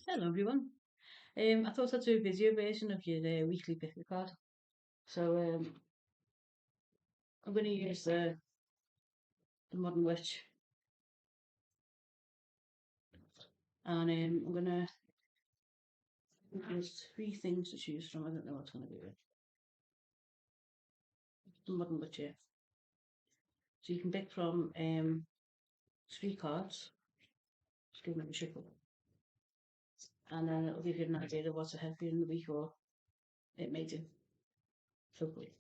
Hello everyone. I thought I'd do a video version of your weekly picker card. So I'm going to use the Modern Witch, and I'm going to use three things to choose from. I don't know what's going to be with the Modern Witch here. So you can pick from three cards, just give them a shuffle, and then it'll give you an idea of what's ahead for you in the week, or it may do. Hopefully.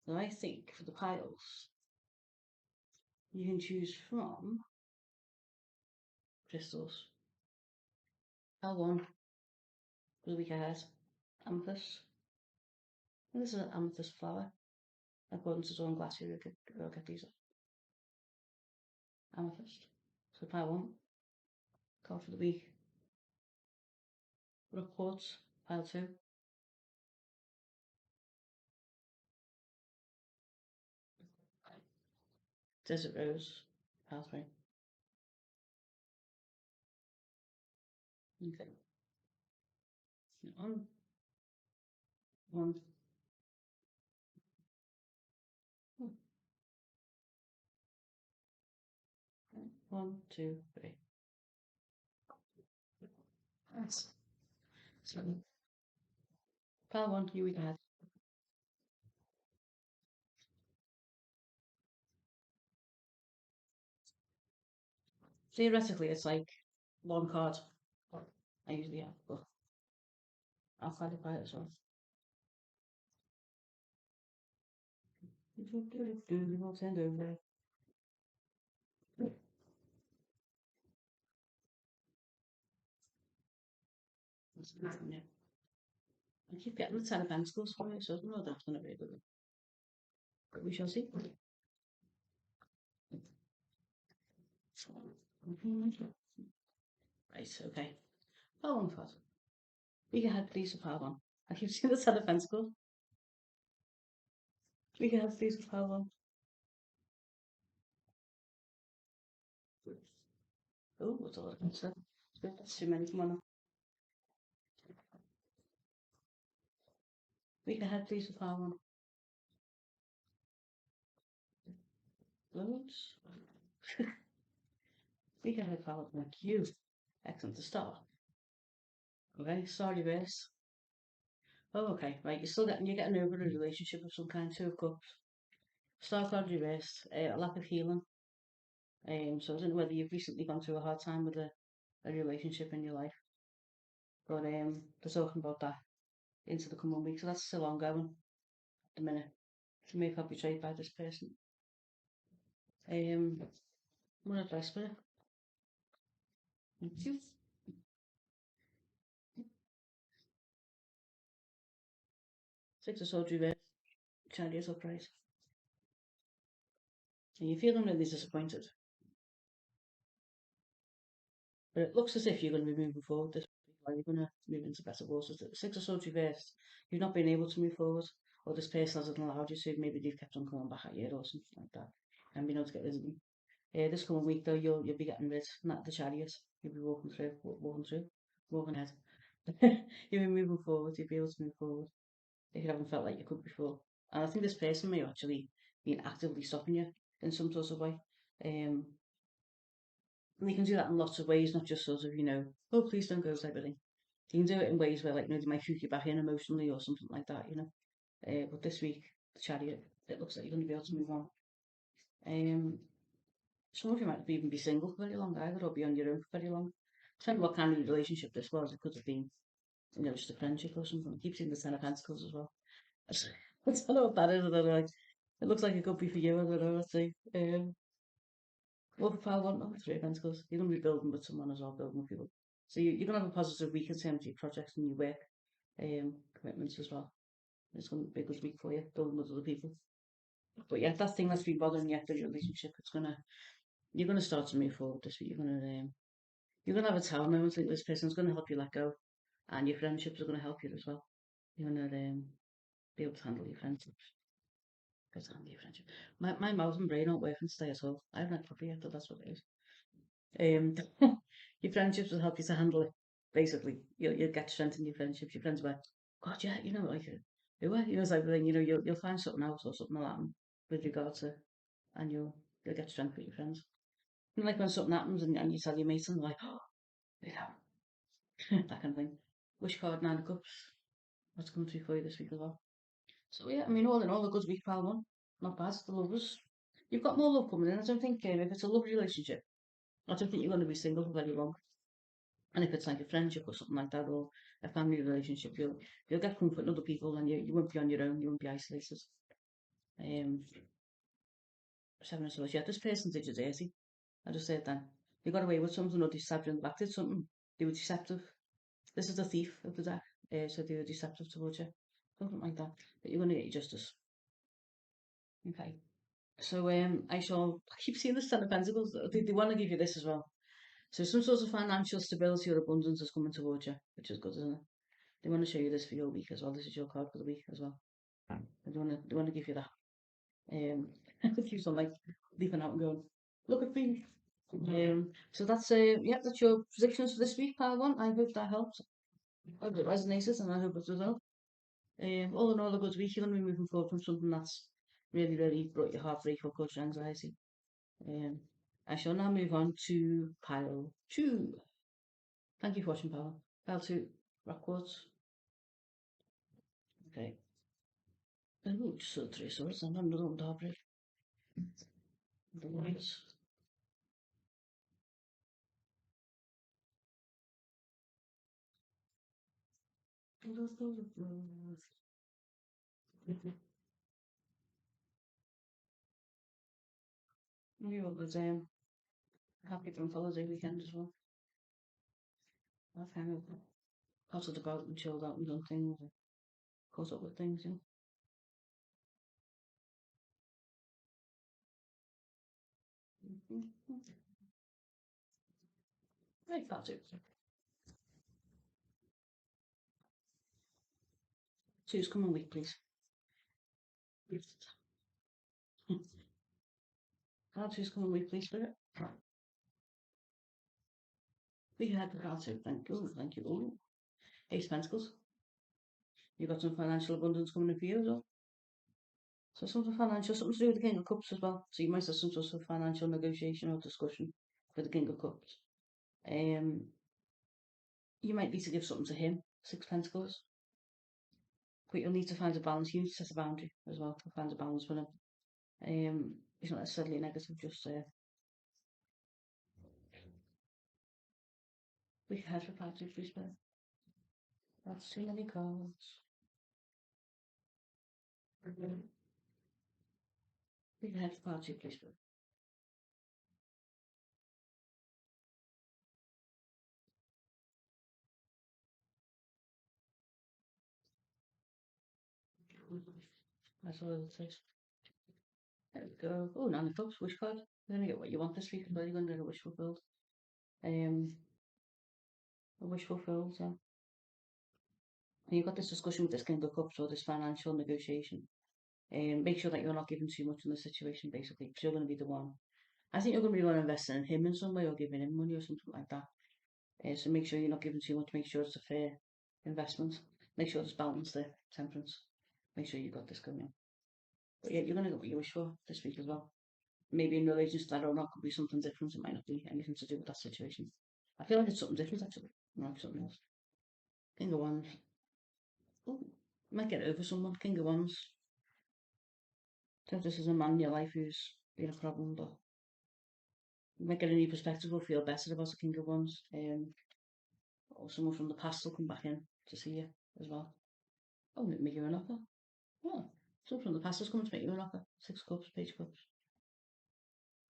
So I think for the piles, you can choose from crystals. L1 for the week ahead, amethyst. And this is an amethyst flower. According to Dawn Glass, you'll get these amethyst. So pile one, card for the week. Rock quartz, pile two. Desert rose, pile three. Okay. One, one, one, two, three. Nice. So pile one, you week ahead. Theoretically, it's like one card. I usually have, but I'll clarify it as well. I'll send over. Yeah. I keep getting the 10 of Pentacles for you, so I don't know if that's going to be a good one. But we shall see. Right, okay. Pile one card. Week ahead, please, for pile one. I keep seeing the 10 of Pentacles. Week ahead, please, for pile one. Oh, what's all that? So, that's too many. Come on. Week ahead, please, for pile one. Loads. Week ahead, pile one. Thank you. Excellent to start. Okay, sorry, reverse. Oh, okay, right. You're getting over a relationship of some kind. 2 of Cups. Star card reversed. A lack of healing. So I don't know whether you've recently gone through a hard time with a relationship in your life, but they're talking about that into the coming week. So that's still ongoing at the minute. You may have got betrayed by this person. What advice for it? Thank you. Six of Swords reversed. Chariot upright. And you're feeling really disappointed. But it looks as if you're going to be moving forward this week, or you're going to move into better waters. The Six of Swords reversed. You've not been able to move forward, or this person hasn't allowed you to. Maybe they've kept on coming back at you or something like that, and been able to get rid of them. This coming week, though, you'll be getting rid, not the chariot. You'll be walking ahead. You'll be moving forward. You'll be able to move forward if you haven't felt like you could before. And I think this person may actually be actively stopping you in some sort of way. Um, and you can do that in lots of ways, not just sort of, oh, please don't go type of thing. You can do it in ways where, like, they might hook you back in emotionally or something like that. But this week, the chariot, it looks like you're going to be able to move on. Some of you might even be single for very long either, or be on your own for very long. Depending what kind of relationship this was, it could have been, just a friendship or something. I keep seeing the 10 of Pentacles as well. I don't know what that is. I don't know. Like, it looks like it could be for you. I don't know. Let's see. What pile one? Oh, 3 of Pentacles. You're going to be building with someone as well, building with people. So you're going to have a positive week in terms of your projects and your work commitments as well. It's going to be a good week for you, building with other people. But yeah, that thing that's been bothering you, the relationship, you're gonna start to move forward this week. You're gonna have a tower moment. Like, this person's gonna help you let go, and your friendships are gonna help you as well. You're gonna be able to handle your friendships. Be able to handle your friendship. My mouth and brain aren't working today at all. I haven't had coffee yet, but that's what it is. Um, your friendships will help you to handle it. Basically, you'll get strength in your friendships. Your friends will be like, God, yeah, like who are you? Know, type of thing. You'll find something else or something will happen with regard to, and you'll get strength with your friends. And like when something happens and you tell your mates and they're like, oh, yeah, that kind of thing. Wish card, 9 of Cups. That's coming through for you this week as well. So yeah, I mean, all in all, a good week, pal. One, not bad. The lovers. You've got more love coming in. I don't think if it's a love relationship, I don't think you're going to be single for very long. And if it's like a friendship or something like that, or a family relationship, you'll get comfort in other people, and you won't be on your own. You won't be isolated. Um, Seven of Swords. Yeah, this person did you dirty. I just said then. You got away with something, or they stabbed you in the back. Did something. They were deceptive. This is the thief of the deck. So they were deceptive towards you. Something like that. But you're going to get your justice. Okay. So I keep seeing this Ten of Pentacles. They want to give you this as well. So some sort of financial stability or abundance is coming towards you, which is good, isn't it? They want to show you this for your week as well. This is your card for the week as well. They want to give you that. It keeps on like leaping out and going, look at me. So that's your predictions for this week, part one. I hope that helps. I hope it resonated, and I hope it does help. All in all, a good week. You're going to be moving forward from something that's really, really brought your heartbreak or caused your anxiety. Um, I shall now move on to pile two. Thank you for watching, pile. Pile two, rock quartz. Okay. Oh, just 3 swords and another one heartbreak. The lights. We all was happy from holiday weekend as well. I kind of potted about and chilled out and done things and caught up with things, Right, that's it. Choose coming week, please. Choose coming week, please, Spirit. We had the card two. Thank you. Thank you. Oh, Ace of Pentacles. You got some financial abundance coming in for you as well. So something financial, something to do with the King of Cups as well. So you might have some sort of financial negotiation or discussion with the King of Cups. You might need to give something to him, 6 Pentacles. But you'll need to find a balance. You need to set a boundary as well to find a balance with him. He's not necessarily negative, just we can head for part two, please, but that's too many cards. We can head for part two, please, but that's all it says. There we go. Oh, 9 of Cups, wish card. You're going to get what you want this week, but you're going to get a wish fulfilled. A wish fulfilled, yeah. And you've got this discussion with this King of Cups or this financial negotiation. Make sure that you're not giving too much in the situation, basically, because you're going to be the one. I think you're going to be the one investing in him in some way or giving him money or something like that. So make sure you're not giving too much. Make sure it's a fair investment. Make sure there's balance there, temperance. Make sure you've got this going on. But yeah, you're going to get what you wish for this week as well. Maybe in relation to that or not, could be something different. It might not be anything to do with that situation. I feel like it's something different actually, not something else. King of Wands. Oh, might get over someone. King of Wands. So if this is a man in your life who's been a problem, but you might get a new perspective or feel better about the King of Wands. Or someone from the past will come back in to see you as well. Oh, make you an offer. Oh, someone from the past is coming to make you an offer. 6 Cups, Page of Cups.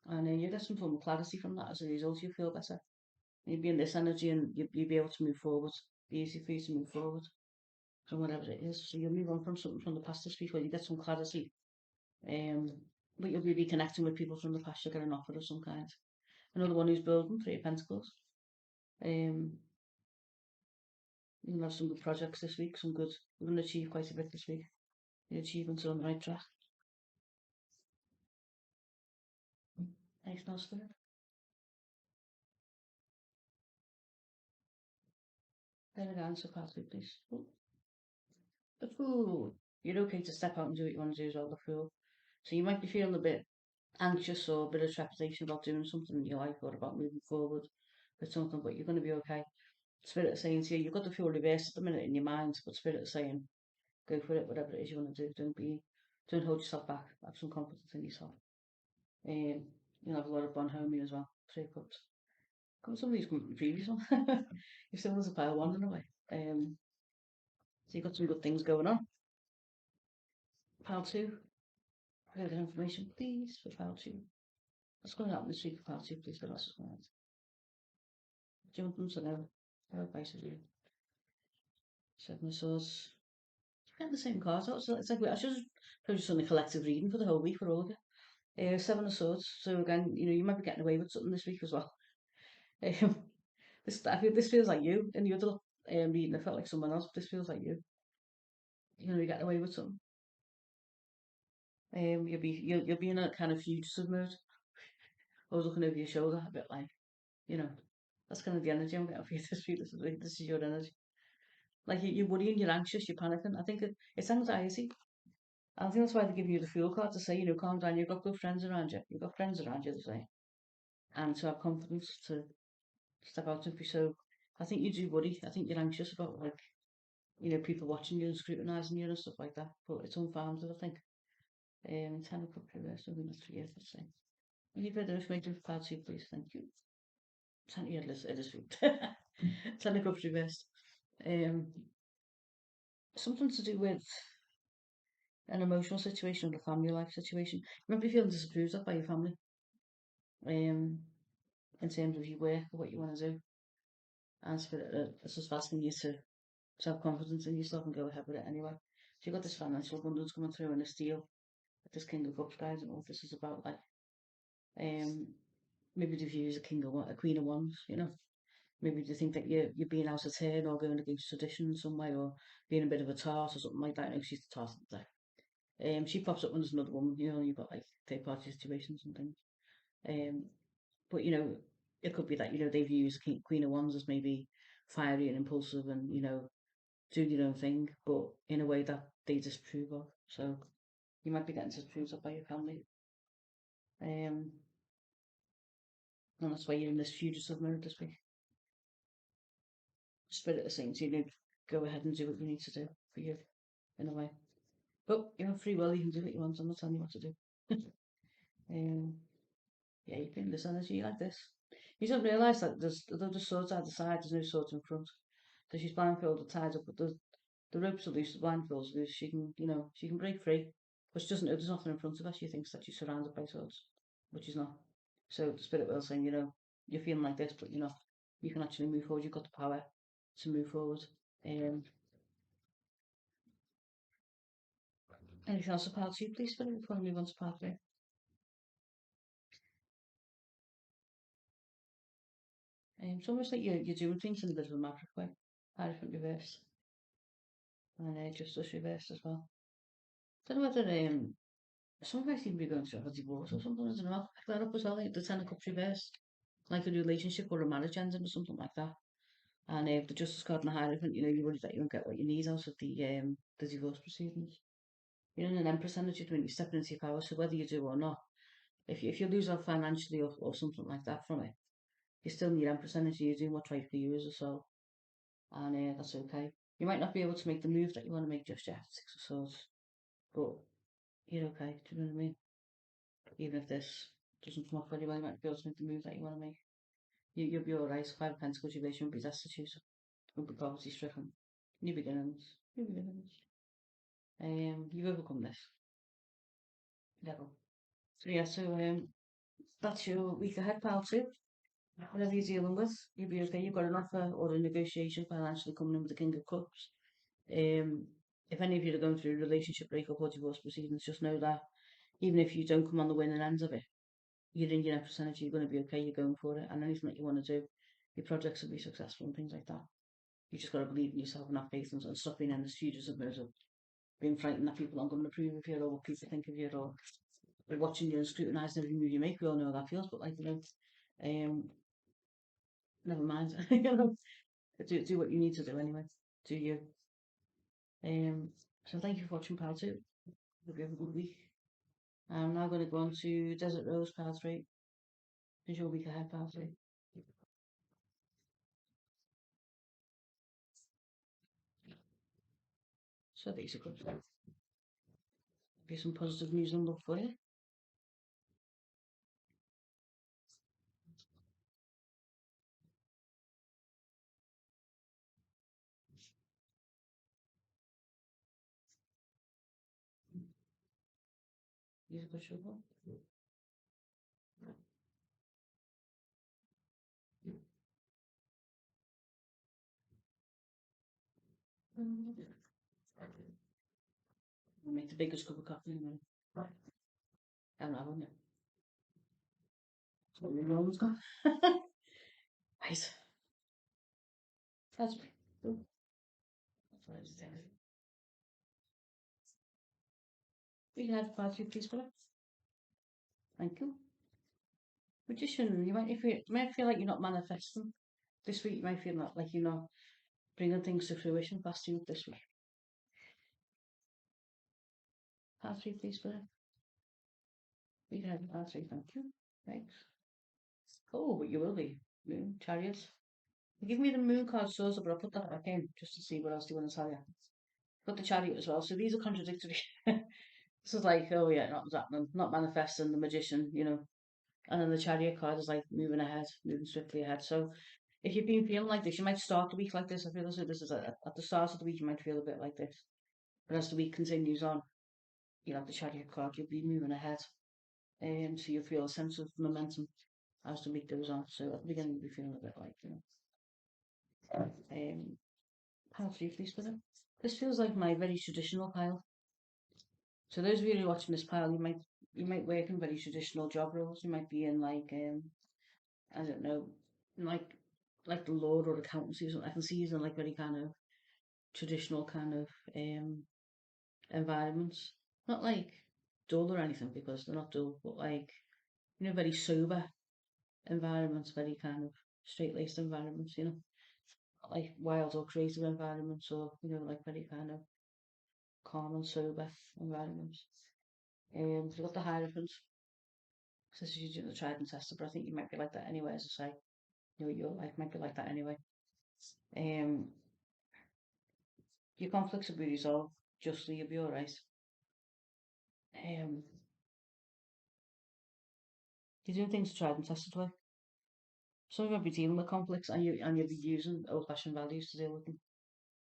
And you get some form of clarity from that as a result. You feel better. You'll be in this energy and you'll be able to move forward. Be easy for you to move forward from whatever it is. So you'll move on from something from the past this week, or you get some clarity. But you'll be reconnecting with people from the past. You'll get an offer of some kind. Another one who's building, 3 of Pentacles. You'll have some good projects this week. You're going to achieve quite a bit this week. Your achievements are on the right track. Nice, now, Spirit. Then again, so past two, please. Oh, the fool. You're okay to step out and do what you want to do as well, the fool. So you might be feeling a bit anxious or a bit of trepidation about doing something in your life or about moving forward with something, but you're going to be okay. Spirit is saying to you, you've got the fuel reversed at the minute in your mind, but Spirit is saying, go for it, whatever it is you want to do. Don't hold yourself back. Have some confidence in yourself. You'll have a lot of bonhomie as well. 3 cups. Come some of these come from the previous one. You've still there's a pile one in a way. So you've got some good things going on. Pile two. Further information, please, for pile two. What's going to happen this week for pile two, please? What else is going on? Do you want them to know? How advice is you? Seven of Swords. You get the same cards out, so it's like I should have probably just done a collective reading for the whole week for all of you. Seven of Swords. So again, you might be getting away with something this week as well. This feels like you. In the other reading, it felt like someone else. But this feels like you. You're getting away with something. You'll be in a kind of fugitive mode. I was looking over your shoulder a bit like, that's kind of the energy I'm getting for you this week. This is your energy. Like you're worrying, you're anxious, you're panicking. I think it's anxiety. I think that's why they give you the Fool card to say, calm down. You've got good friends around you. You've got friends around you, they say, and to have confidence to step out and be so. I think you do worry. I think you're anxious about people watching you and scrutinising you and stuff like that. But it's unfounded, I think. 10 o'clock reverse, so we must forget, let's say. Any further information for part two, please? Thank you. Santi Edisfield. 10 o'clock reversed. Something to do with an emotional situation or a family life situation. You might be feeling disapproved of by your family. In terms of your work or what you want to do. And it's just asking you to have confidence in yourself and go ahead with it anyway. So you've got this financial abundance coming through in this deal. This King of Cups, guys. I don't know what this is about. Maybe the view is a Queen of Wands. Maybe they think that you're being out of turn or going against tradition in some way or being a bit of a tart or something like that. She's the tart of the day. She pops up when there's another woman. You've got like third party situations and things. But it could be that they view as Queen of Wands as maybe fiery and impulsive and do your own thing, but in a way that they disapprove of. So you might be getting disapproved of by your family. And that's why you're in this fugitive mode this week. Spirit is saying to you, go ahead and do what you need to do for you, in a way. But you have free will, you can do what you want. I'm not telling you what to do. Yeah, you can this energy like this. You don't realise that although the swords either side, there's no swords in front. So she's blindfolded, tied up, but the ropes are loose, the blindfold's loose. She can break free, but she doesn't know there's nothing in front of her. She thinks that she's surrounded by swords, which is not. So the spirit will saying, you're feeling like this, but you're not. You can actually move forward. You've got the power to move forward. Anything else about you, please, Spirit, before we move on to part three? It's almost like you're doing things in a bit of a maverick way. Different reverse. And Justice reversed as well. I don't know whether some guys seem to be going through a divorce or something. I don't know. Pick that up as well. Like the 10 of Cups reversed, like a relationship or a marriage ending or something like that. And the Justice card and the Hierophant, you're worried that you won't get what you need out of the divorce proceedings. You're in an Empress energy when you're stepping into your power. So whether you do or not, if you lose out financially or something like that from it, you still need Empress energy. You're doing what's right for you as a soul, and that's okay. You might not be able to make the move that you want to make just yet, 6 of Swords, but you're okay. Do you know what I mean? Even if this doesn't come off very well, you might be able to make the move that you want to make. You'll be alright. 5 of Pentacles, you won't be destitute, won't be poverty stricken. New beginnings. New beginnings. You've overcome this. Level. So yeah, that's your week ahead, pal too. Whatever you're dealing with, you'll be okay. You've got an offer or a negotiation financially coming in with the King of Cups. If any of you are going through a relationship breakup or divorce proceedings, just know that even if you don't come on the winning end of it, you're in your percentage, you're going to be okay, you're going for it, and anything that you want to do, your projects will be successful and things like that. You just got to believe in yourself and have faith and stop being in the studios of being frightened that people aren't going to approve of you or what people think of you or they're watching you and scrutinising every move you make. We all know how that feels, but never mind. Do what you need to do anyway. Do you? So thank you for watching part 2. Hope you have a good week. I'm now going to go on to Desert Rose part 3. Visual week ahead part 3. So these are good. Be some positive news and look for you. These are good sugar. I'll make the biggest cup of coffee in a minute. I'm not having it. That's what your mom's got. Right. That's right. That's what I was saying. We can have part 3, please, Philip. Thank you. Magician, you might feel like you're not manifesting this week. You might feel like you're not bringing things to fruition fast enough this week. Part 3, please, Philip. We can have part 3, thank you. Thanks. Oh, but you will be. Moon, Chariot. Give me the moon card source, but I'll put that back in just to see what else do you want to tell you. Got the Chariot as well, so these are contradictory. This is like, oh yeah, not happening, not manifesting, the Magician, and then the Chariot card is like moving ahead, moving swiftly ahead. So if you've been feeling like this, you might start the week like this. I feel as if this is at the start of the week, you might feel a bit like this. But as the week continues on, you'll have the Chariot card, you'll be moving ahead. So you'll feel a sense of momentum as the week goes on. So at the beginning, you'll be feeling a bit like, pile 3, please, with it. This feels like my very traditional pile. So those of you who are watching this pile, you might work in very traditional job roles. You might be in like I don't know, like the law or accountancy or something. I can see you in like very kind of traditional kind of environments. Not like dull or anything because they're not dull, but like very sober environments, very kind of straight laced environments, not like wild or creative environments or like very kind of calm and sober environments. So you've got the Hierophant. So this is usually the tried and tested, but I think you might be like that anyway, as I say. Your life might be like that anyway. Um, your conflicts will be resolved justly, you'll be alright. Um, you're doing things tried and tested way. Some of you will be dealing with conflicts and you'll be using old fashioned values to deal with them.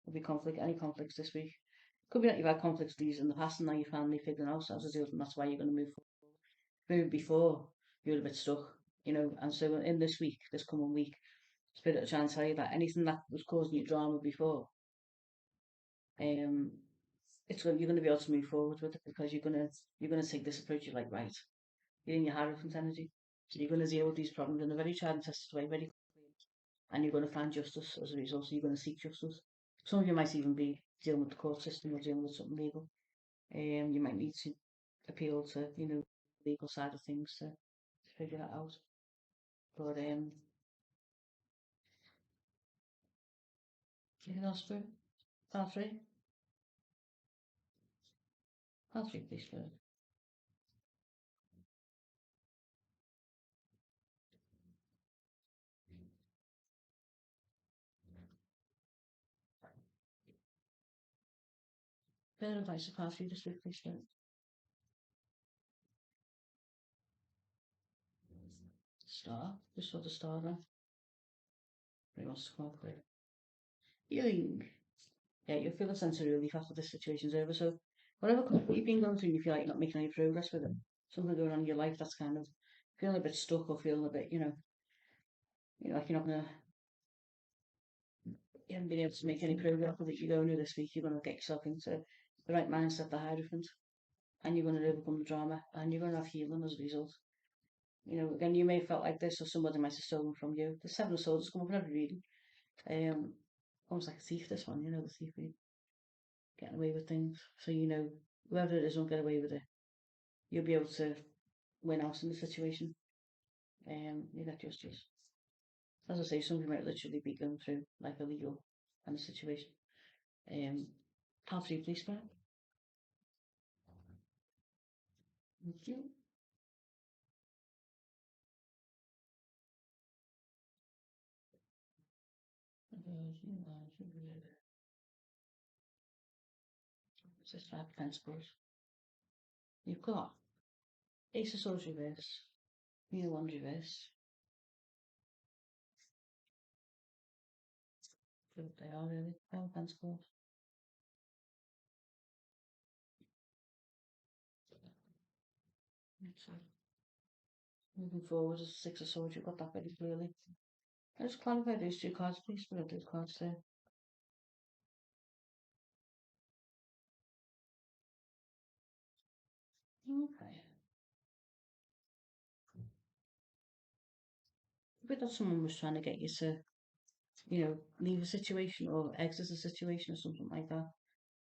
There'll be any conflicts this week. Could be that you've had conflicts with these in the past and now you're finally figuring out how to deal with them. That's why you're going to move forward. Maybe before you were a bit stuck, and so in this week, this coming week, Spirit will try and tell you that anything that was causing you drama before, um, you're going to be able to move forward with it because you're gonna take this approach. You're like, right, you're in your Hierophant energy, so you're going to deal with these problems in a very tried and tested way, very quickly, and you're going to find justice as a result. So you're going to seek justice. Some of you might even be dealing with the court system or dealing with something legal. You might need to appeal to the legal side of things to figure that out. But anything else for part 3? Part 3, please, for bit of advice for part 3 this week, please, for star. Just saw the star there. He wants to come up with healing. Yeah, you'll feel a sense of relief after this situation's over. So whatever you've been going through and you feel like you're not making any progress with it, something going on in your life that's kind of feeling a bit stuck or feeling a bit, like you're not gonna you haven't been able to make any progress with it, you're going to this week, you're gonna get yourself into the right mindset, the Hierophant, and you're gonna overcome the drama and you're gonna have healing as a result. Again, you may have felt like this or somebody might have stolen from you. The Seven of Swords has come up in every reading. Um almost like a thief, this one, the thief getting away with things. So whoever it is won't get away with it. You'll be able to win out in the situation. You get justice. As I say, somebody might literally be going through like a legal kind of situation. Pile 3, please, Spirit. Thank you. It's just 5 Pentacles. You've got Ace of Swords reverse, Queen of Wands reverse. What they are really, 5 Pentacles. So, moving forward as 6 of Swords, you've got that very clearly. Can I just clarify those 2 cards, please? What are those cards there? Okay. But that someone was trying to get you to, leave a situation or exit a situation or something like that.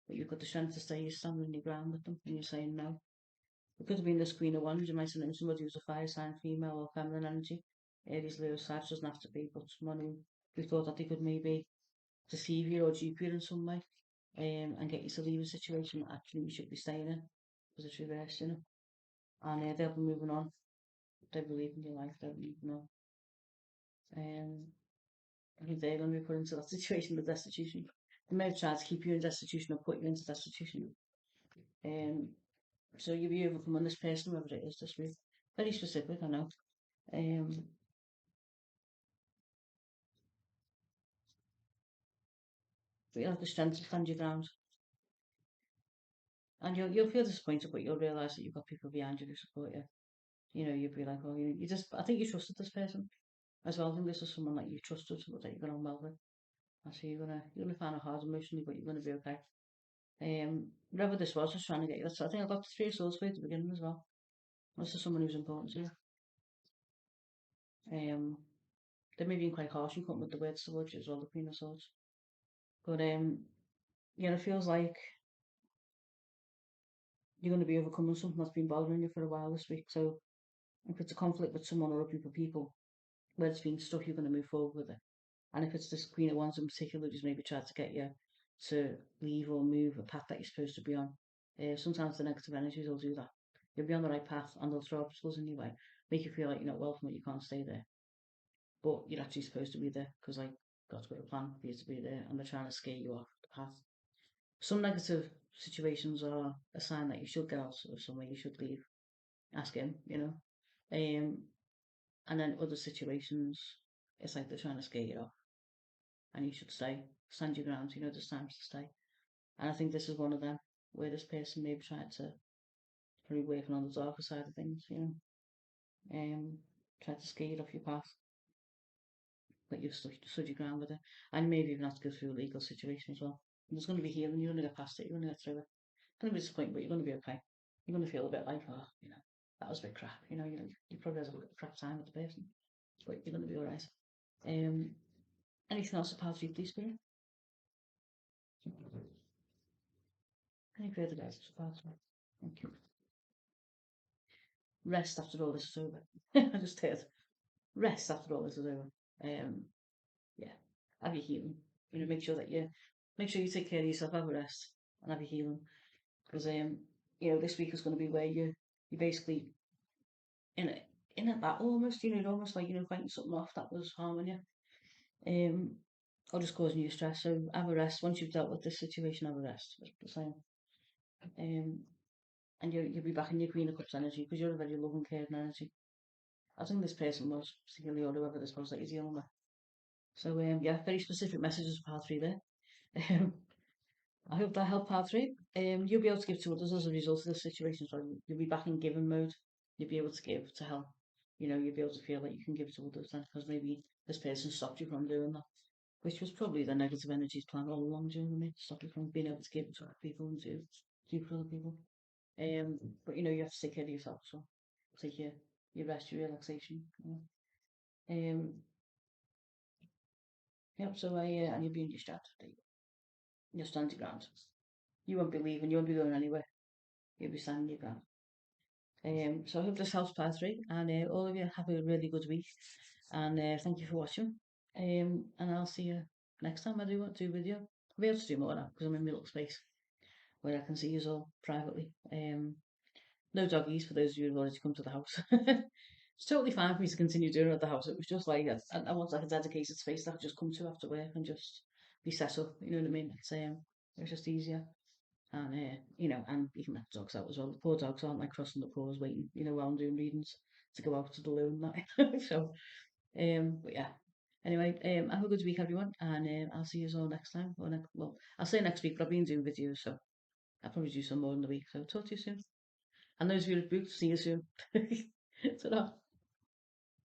But you've got the strength to stay, you're standing your ground with them and you're saying no. It could have been this Queen of Wands, you might have known somebody who's a fire sign, female or feminine energy. Aries, Leo, Sag, doesn't have to be, but someone who thought that they could maybe deceive you or dupe you in some way, and get you to leave a situation that actually you should be staying in, because it's reversed, and they'll be moving on. They believe in your life, they'll be moving on. I think they're going to be put into that situation with destitution. They may have tried to keep you in destitution or put you into destitution. So you'll be overcoming this person, whoever it is, this week. Very specific, I know. But you'll have the strength to stand your ground. And you'll feel disappointed, but you'll realise that you've got people behind you who support you. You'll be like, oh, you just, I think you trusted this person as well. I think this is someone that you trusted, but that you're going on well with. And so you're gonna find it hard emotionally, but you're gonna be okay. Whoever this was trying to get you. I think I got the 3 of Swords for you at the beginning as well. This is someone who's important to you. They may be quite harsh and come with the words towards you as well, the Queen of Swords. But it feels like you're going to be overcoming something that's been bothering you for a while this week. So if it's a conflict with someone or a group of people where it's been stuff, you're going to move forward with it. And if it's this Queen of Wands in particular who's maybe tried to get you to leave or move a path that you're supposed to be on, sometimes the negative energies will do that. You'll be on the right path and they'll throw obstacles in your way, make you feel like you're not welcome, you can't stay there. But you're actually supposed to be there because God's got a plan for you to be there, and they're trying to scare you off the path. Some negative situations are a sign that you should get out of somewhere, you should leave. Ask him. And then other situations, it's like they're trying to scare you off, and you should stay, stand your ground. There's times to stay, and I think this is one of them where this person maybe tried to probably working on the darker side of things. Tried to scare you off your path, but you've stood your ground with it, and maybe even have to go through a legal situation as well. And there's going to be healing. You're going to get past it. You're going to get through it. It's going to be disappointing, but you're going to be okay. You're going to feel a bit like, oh, that was a bit crap. You probably had a crap time with the person, but you're going to be all right. Anything else about you, please, Spirit? Any further guidance about me? Thank you. Rest after all this is over. I just heard rest after all this is over. Yeah, have your healing. Make sure you take care of yourself, have a rest, and have your healing. Because this week is going to be where you basically in a battle almost. Almost like fighting something off that was harming you. Or just causing you stress. So have a rest. Once you've dealt with this situation, have a rest. That's the same. And you'll be back in your Queen of Cups energy because you're a very loving, caring energy. I think this person was, particularly, or whoever this was that you're dealing with. So yeah, very specific messages for part 3 there. I hope that helped part 3. You'll be able to give to others as a result of this situation. So you'll be back in giving mode. You'll be able to give to help. You'll be able to feel that you can give to others then, because maybe this person stopped you from doing that, which was probably the negative energies plan all along, to stop you from being able to give to other people and do for other people. But you have to take care of yourself, so take your rest, your relaxation. Yep. So and you'll be in your strength. You'll stand your ground. You won't be leaving. You won't be going anywhere. You'll be standing your ground. So I hope this helps part 3, and all of you have a really good week. And thank you for watching. And I'll see you next time I do video. I'll be able to do more now because I'm in my little space where I can see you all privately. No doggies for those of you who wanted to come to the house. It's totally fine for me to continue doing it at the house. It was just like I want like a dedicated space that I could just come to after work and just be set up. You know what I mean? It's just easier. And and you can let the dogs out as well. The poor dogs aren't like crossing the paws waiting, while I'm doing readings to go out to the loo and that. So but yeah. Anyway, have a good week, everyone, and I'll see you all next time. Well, I'll say next week, but I've been doing videos, so I'll probably do some more in the week. So talk to you soon. And those of you who've booked, see you soon. Ta-ra.